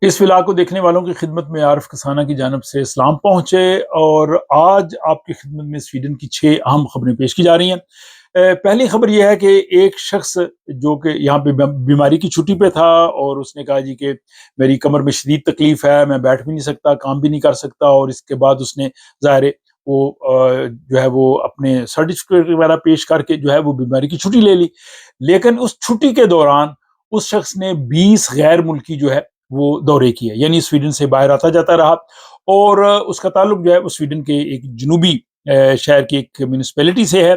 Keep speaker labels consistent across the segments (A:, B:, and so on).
A: اس vlog کو دیکھنے والوں کی خدمت میں عارف کسانہ کی جانب سے اسلام پہنچے، اور آج آپ کی خدمت میں سویڈن کی 6 اہم خبریں پیش کی جا رہی ہیں۔ پہلی خبر یہ ہے کہ ایک شخص جو کہ یہاں پہ بیماری کی چھٹی پہ تھا، اور اس نے کہا جی کہ میری کمر میں شدید تکلیف ہے، میں بیٹھ بھی نہیں سکتا، کام بھی نہیں کر سکتا، اور اس کے بعد اس نے ظاہر ہے وہ جو ہے وہ اپنے سرٹیفکیٹ وغیرہ پیش کر کے جو ہے وہ بیماری کی چھٹی لے لی، لیکن اس چھٹی کے دوران اس شخص نے 20 غیر ملکی جو ہے وہ دورے کیے، یعنی سویڈن سے باہر آتا جاتا رہا، اور اس کا تعلق جو ہے وہ سویڈن کے ایک جنوبی شہر کی ایک میونسپیلٹی سے ہے،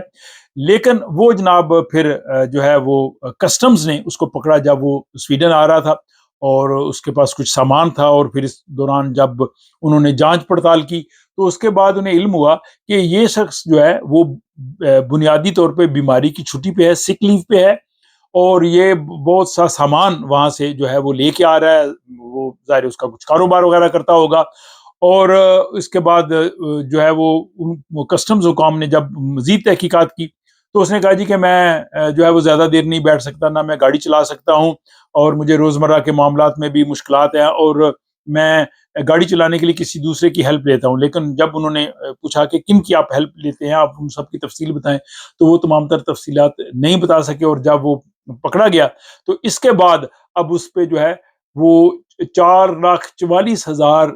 A: لیکن وہ جناب پھر جو ہے وہ کسٹمز نے اس کو پکڑا جب وہ سویڈن آ رہا تھا، اور اس کے پاس کچھ سامان تھا، اور پھر اس دوران جب انہوں نے جانچ پڑتال کی تو اس کے بعد انہیں علم ہوا کہ یہ شخص جو ہے وہ بنیادی طور پہ بیماری کی چھٹی پہ ہے، سک لیو پہ ہے، اور یہ بہت سا سامان وہاں سے جو ہے وہ لے کے آ رہا ہے، وہ ظاہر اس کا کچھ کاروبار وغیرہ کرتا ہوگا، اور اس کے بعد جو ہے وہ کسٹمز حکام نے جب مزید تحقیقات کی تو اس نے کہا جی کہ میں جو ہے وہ زیادہ دیر نہیں بیٹھ سکتا، نہ میں گاڑی چلا سکتا ہوں، اور مجھے روزمرہ کے معاملات میں بھی مشکلات ہیں، اور میں گاڑی چلانے کے لیے کسی دوسرے کی ہیلپ لیتا ہوں۔ لیکن جب انہوں نے پوچھا کہ کن کی آپ ہیلپ لیتے ہیں، آپ ان سب کی تفصیل بتائیں، تو وہ تمام تر تفصیلات نہیں بتا سکے، اور جب وہ پکڑا گیا تو اس کے بعد اب اس پہ جو ہے وہ 4,44,000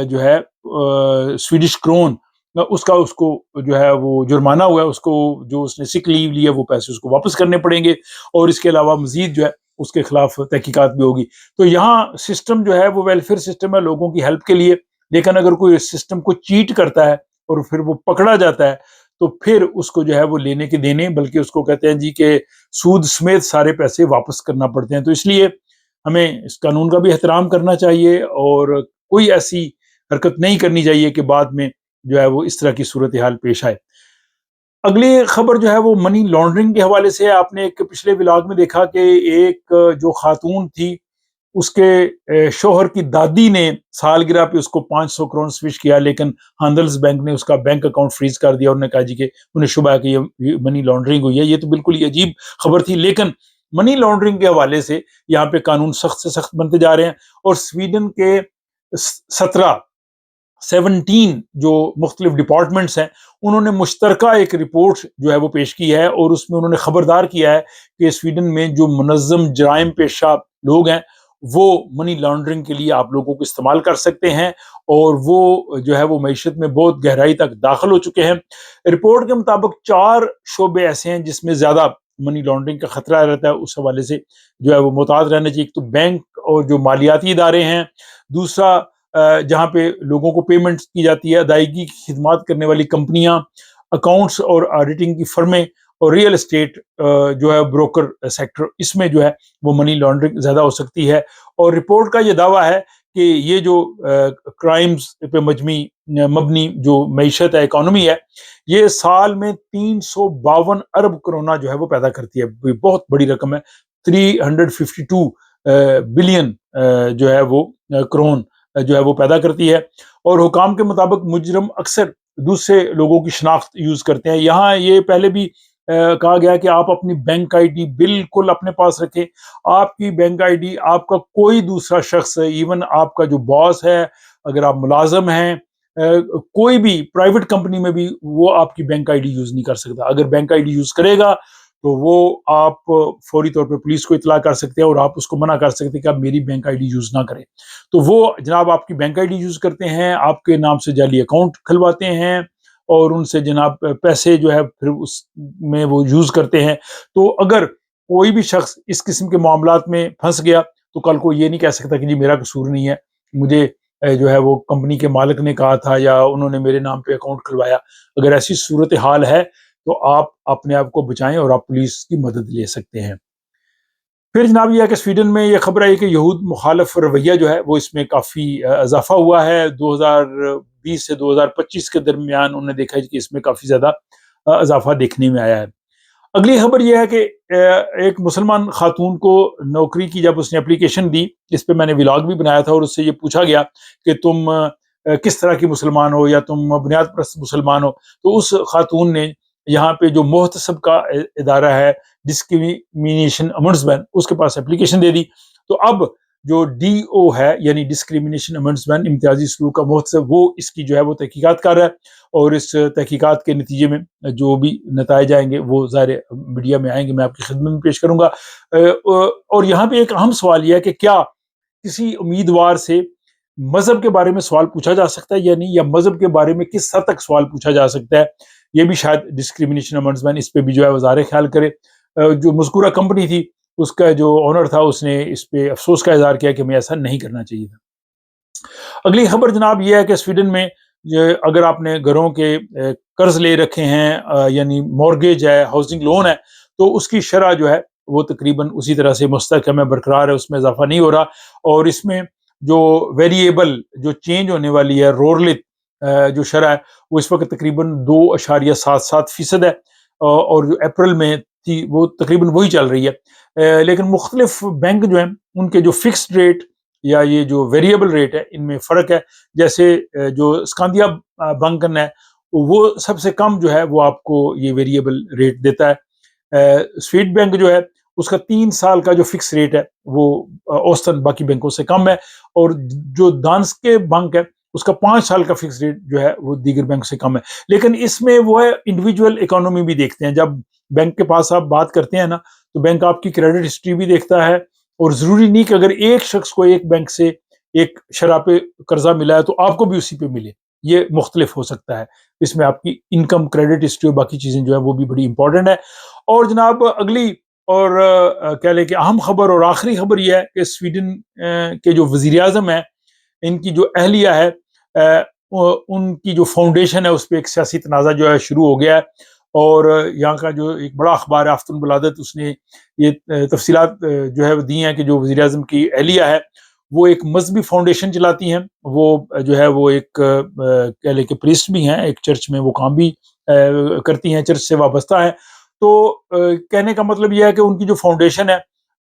A: جو ہے سویڈش کرون اس کو جو ہے وہ جرمانہ ہوا ہے، اس کو جو اس نے سک لیو لی ہے وہ پیسے اس کو واپس کرنے پڑیں گے، اور اس کے علاوہ مزید جو ہے اس کے خلاف تحقیقات بھی ہوگی۔ تو یہاں سسٹم جو ہے وہ ویلفیئر سسٹم ہے لوگوں کی ہیلپ کے لیے، لیکن اگر کوئی سسٹم کو چیٹ کرتا ہے اور پھر وہ پکڑا جاتا ہے تو پھر اس کو جو ہے وہ لینے کے دینے، بلکہ اس کو کہتے ہیں جی کہ سود سمیت سارے پیسے واپس کرنا پڑتے ہیں۔ تو اس لیے ہمیں اس قانون کا بھی احترام کرنا چاہیے، اور کوئی ایسی حرکت نہیں کرنی چاہیے کہ بعد میں جو ہے وہ اس طرح کی صورتحال پیش آئے۔ اگلی خبر جو ہے وہ منی لانڈرنگ کے حوالے سے ہے۔ آپ نے ایک پچھلے ولاگ میں دیکھا کہ ایک جو خاتون تھی اس کے شوہر کی دادی نے سالگرہ پہ اس کو 500 کرون سویش کیا، لیکن ہانڈلز بینک نے اس کا بینک اکاؤنٹ فریز کر دیا، اور انہوں نے کہا جی کہ انہیں شبہ ہے کہ یہ منی لانڈرنگ ہوئی ہے۔ یہ تو بالکل ہی عجیب خبر تھی، لیکن منی لانڈرنگ کے حوالے سے یہاں پہ قانون سخت سے سخت بنتے جا رہے ہیں، اور سویڈن کے 17 جو مختلف ڈپارٹمنٹس ہیں انہوں نے مشترکہ ایک رپورٹ جو ہے وہ پیش کی ہے، اور اس میں انہوں نے خبردار کیا ہے کہ سویڈن میں جو منظم جرائم پیشہ لوگ ہیں وہ منی لانڈرنگ کے لیے آپ لوگوں کو استعمال کر سکتے ہیں، اور وہ جو ہے وہ معیشت میں بہت گہرائی تک داخل ہو چکے ہیں۔ رپورٹ کے مطابق 4 شعبے ایسے ہیں جس میں زیادہ منی لانڈرنگ کا خطرہ رہتا ہے، اس حوالے سے جو ہے وہ محتاط رہنا چاہیے۔ ایک تو بینک اور جو مالیاتی ادارے ہیں، دوسرا جہاں پہ لوگوں کو پیمنٹ کی جاتی ہے، ادائیگی کی خدمات کرنے والی کمپنیاں، اکاؤنٹس اور آڈیٹنگ کی فرمیں، اور ریئل اسٹیٹ جو ہے بروکر سیکٹر، اس میں جو ہے وہ منی لانڈرنگ زیادہ ہو سکتی ہے۔ اور رپورٹ کا یہ دعویٰ ہے کہ یہ جو کرائمز پہ مبنی جو معیشت ہے، اکانومی ہے، یہ سال میں 352 ارب کرونا جو ہے وہ پیدا کرتی ہے، بہت بڑی رقم ہے، 352 بلین جو ہے وہ کرون جو ہے وہ پیدا کرتی ہے۔ اور حکام کے مطابق مجرم اکثر دوسرے لوگوں کی شناخت یوز کرتے ہیں۔ یہاں یہ پہلے بھی کہا گیا کہ آپ اپنی بینک آئی ڈی بالکل اپنے پاس رکھیں، آپ کی بینک آئی ڈی آپ کا کوئی دوسرا شخص، ایون آپ کا جو باس ہے، اگر آپ ملازم ہیں، کوئی بھی پرائیویٹ کمپنی میں بھی وہ آپ کی بینک آئی ڈی یوز نہیں کر سکتا۔ اگر بینک آئی ڈی یوز کرے گا تو وہ آپ فوری طور پہ پولیس کو اطلاع کر سکتے ہیں، اور آپ اس کو منع کر سکتے ہیں کہ آپ میری بینک آئی ڈی یوز نہ کریں۔ تو وہ جناب آپ کی بینک آئی ڈی یوز کرتے ہیں، آپ کے نام سے جعلی اکاؤنٹ کھلواتے ہیں، اور ان سے جناب پیسے جو ہے پھر اس میں وہ یوز کرتے ہیں۔ تو اگر کوئی بھی شخص اس قسم کے معاملات میں پھنس گیا تو کل کو یہ نہیں کہہ سکتا کہ جی میرا قصور نہیں ہے، مجھے جو ہے وہ کمپنی کے مالک نے کہا تھا، یا انہوں نے میرے نام پہ اکاؤنٹ کھلوایا۔ اگر ایسی صورتحال ہے تو آپ اپنے آپ کو بچائیں، اور آپ پولیس کی مدد لے سکتے ہیں۔ پھر جناب یہ ہے کہ سویڈن میں یہ خبر ہے کہ یہود مخالف رویہ جو ہے وہ اس میں کافی اضافہ ہوا ہے۔ 2020 سے 2025 کے درمیان انہوں نے دیکھا ہے کہ اس میں کافی زیادہ اضافہ دیکھنے میں آیا ہے۔ اگلی خبر یہ ہے کہ ایک مسلمان خاتون کو نوکری کی جب اس نے اپلیکیشن دی، اس پہ میں نے ولاگ بھی بنایا تھا، اور اس سے یہ پوچھا گیا کہ تم کس طرح کی مسلمان ہو، یا تم بنیاد پرست مسلمان ہو، تو اس خاتون نے یہاں پہ جو محتسب کا ادارہ ہے ڈسکریمنیشن امبڈسمین، اس کے پاس اپلیکیشن دے دی۔ تو اب جو ڈی او ہے یعنی ڈسکریمنیشن امنگسٹ مین، امتیازی سلوک کا مہتسب، وہ اس کی جو ہے وہ تحقیقات کر رہا ہے، اور اس تحقیقات کے نتیجے میں جو بھی نتائج آئیں گے وہ ظاہر میڈیا میں آئیں گے، میں آپ کی خدمت میں پیش کروں گا۔ اور یہاں پہ ایک اہم سوال یہ ہے کہ کیا کسی امیدوار سے مذہب کے بارے میں سوال پوچھا جا سکتا ہے یا نہیں، یا مذہب کے بارے میں کس حد تک سوال پوچھا جا سکتا ہے، یہ بھی شاید ڈسکریمنیشن امنگسٹ مین اس پہ بھی جو ہے وزارے خیال کرے۔ جو مذکورہ کمپنی تھی اس کا جو آنر تھا اس نے اس پہ افسوس کا اظہار کیا کہ ہمیں ایسا نہیں کرنا چاہیے تھا۔ اگلی خبر جناب یہ ہے کہ سویڈن میں اگر آپ نے گھروں کے قرض لے رکھے ہیں، یعنی مورگیج ہے، ہاؤسنگ لون ہے، تو اس کی شرح جو ہے وہ تقریباً اسی طرح سے مستحکم ہے، برقرار ہے، اس میں اضافہ نہیں ہو رہا، اور اس میں جو ویریبل جو چینج ہونے والی ہے رورلت جو شرح ہے وہ اس وقت تقریباً 2.77% ہے، اور جو اپریل میں تھی وہ تقریباً وہی چل رہی ہے۔ لیکن مختلف بینک جو ہیں ان کے جو فکسڈ ریٹ یا یہ جو ویریبل ریٹ ہے ان میں فرق ہے، جیسے جو اسکاندیا بنکن ہے وہ سب سے کم جو ہے وہ آپ کو یہ ویریبل ریٹ دیتا ہے۔ سویٹ بینک جو ہے اس کا 3 سال کا جو فکس ریٹ ہے وہ اوسطاً باقی بینکوں سے کم ہے، اور جو دانسکے بینک ہے اس کا 5 سال کا فکس ریٹ جو ہے وہ دیگر بینک سے کم ہے۔ لیکن اس میں وہ ہے انڈیویجول اکانومی بھی دیکھتے ہیں، جب بینک کے پاس آپ بات کرتے ہیں نا تو بینک آپ کی کریڈٹ ہسٹری بھی دیکھتا ہے، اور ضروری نہیں کہ اگر ایک شخص کو ایک بینک سے ایک شرح پہ قرضہ ملا ہے تو آپ کو بھی اسی پہ ملے، یہ مختلف ہو سکتا ہے، اس میں آپ کی انکم، کریڈٹ ہسٹری اور باقی چیزیں جو ہے وہ بھی بڑی امپورٹنٹ ہے۔ اور جناب اگلی اور کہہ لیں کہ اہم خبر اور آخری خبر یہ ہے کہ سویڈن کے جو وزیر اعظم ہیں ان کی جو اہلیہ ہے ان کی جو فاؤنڈیشن ہے اس پہ ایک سیاسی تنازع جو ہے شروع ہو گیا ہے، اور یہاں کا جو ایک بڑا اخبار ہے آفتن بلادت اس نے یہ تفصیلات جو ہے دی ہیں کہ جو وزیر اعظم کی اہلیہ ہے وہ ایک مذہبی فاؤنڈیشن چلاتی ہیں، وہ جو ہے وہ ایک کہہ لیں کہ پریسٹ بھی ہیں، ایک چرچ میں وہ کام بھی کرتی ہیں، چرچ سے وابستہ ہیں۔ تو کہنے کا مطلب یہ ہے کہ ان کی جو فاؤنڈیشن ہے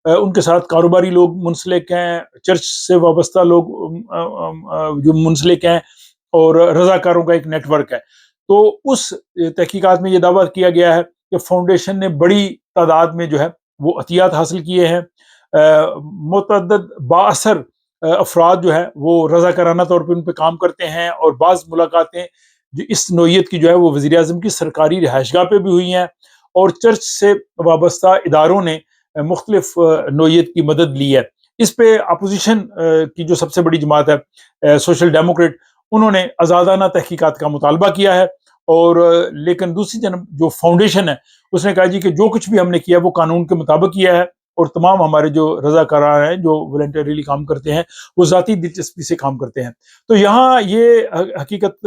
A: ان کے ساتھ کاروباری لوگ منسلک ہیں، چرچ سے وابستہ لوگ جو منسلک ہیں، اور رضاکاروں کا ایک نیٹ ورک ہے۔ تو اس تحقیقات میں یہ دعویٰ کیا گیا ہے کہ فاؤنڈیشن نے بڑی تعداد میں جو ہے وہ عطیات حاصل کیے ہیں، متعدد بااثر افراد جو ہے وہ رضاکارانہ طور پہ ان پہ کام کرتے ہیں، اور بعض ملاقاتیں جو اس نوعیت کی جو ہے وہ وزیر اعظم کی سرکاری رہائش گاہ پہ بھی ہوئی ہیں، اور چرچ سے وابستہ اداروں نے مختلف نوعیت کی مدد لی ہے۔ اس پہ اپوزیشن کی جو سب سے بڑی جماعت ہے سوشل ڈیموکریٹ، انہوں نے آزادانہ تحقیقات کا مطالبہ کیا ہے، اور لیکن دوسری جانب جو فاؤنڈیشن ہے اس نے کہا جی کہ جو کچھ بھی ہم نے کیا وہ قانون کے مطابق کیا ہے، اور تمام ہمارے جو رضاکاران ہیں جو والنٹریلی کام کرتے ہیں وہ ذاتی دلچسپی سے کام کرتے ہیں۔ تو یہاں یہ حقیقت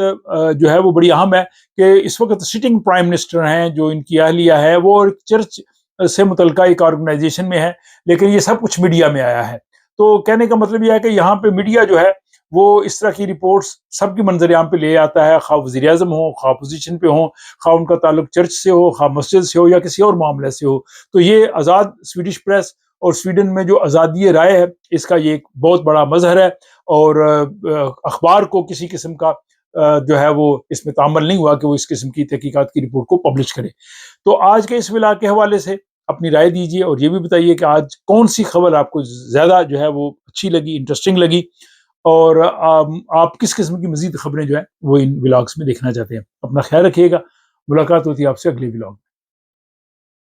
A: جو ہے وہ بڑی اہم ہے کہ اس وقت سٹنگ پرائم منسٹر ہیں جو ان کی اہلیہ ہے، وہ چرچ سے متعلقہ ایک آرگنائزیشن میں ہے، لیکن یہ سب کچھ میڈیا میں آیا ہے۔ تو کہنے کا مطلب یہ ہے کہ یہاں پہ میڈیا جو ہے وہ اس طرح کی رپورٹس سب کی منظر عام پہ لے آتا ہے، خواہ وزیر اعظم ہو، خواہ اپوزیشن پہ ہوں، خواہ ان کا تعلق چرچ سے ہو، خواہ مسجد سے ہو یا کسی اور معاملے سے ہو۔ تو یہ آزاد سویڈش پریس اور سویڈن میں جو آزادی رائے ہے اس کا یہ ایک بہت بڑا مظہر ہے، اور اخبار کو کسی قسم کا جو ہے وہ اس میں تعامل نہیں ہوا کہ وہ اس قسم کی تحقیقات کی رپورٹ کو پبلش کرے۔ تو آج کے اس ولاگ کے حوالے سے اپنی رائے دیجیے، اور یہ بھی بتائیے کہ آج کون سی خبر آپ کو زیادہ جو ہے وہ اچھی لگی، انٹرسٹنگ لگی، اور آپ کس قسم کی مزید خبریں جو ہیں وہ ان ولاگس میں دیکھنا چاہتے ہیں۔ اپنا خیال رکھیے گا، ملاقات ہوتی ہے آپ سے اگلے ولاگ۔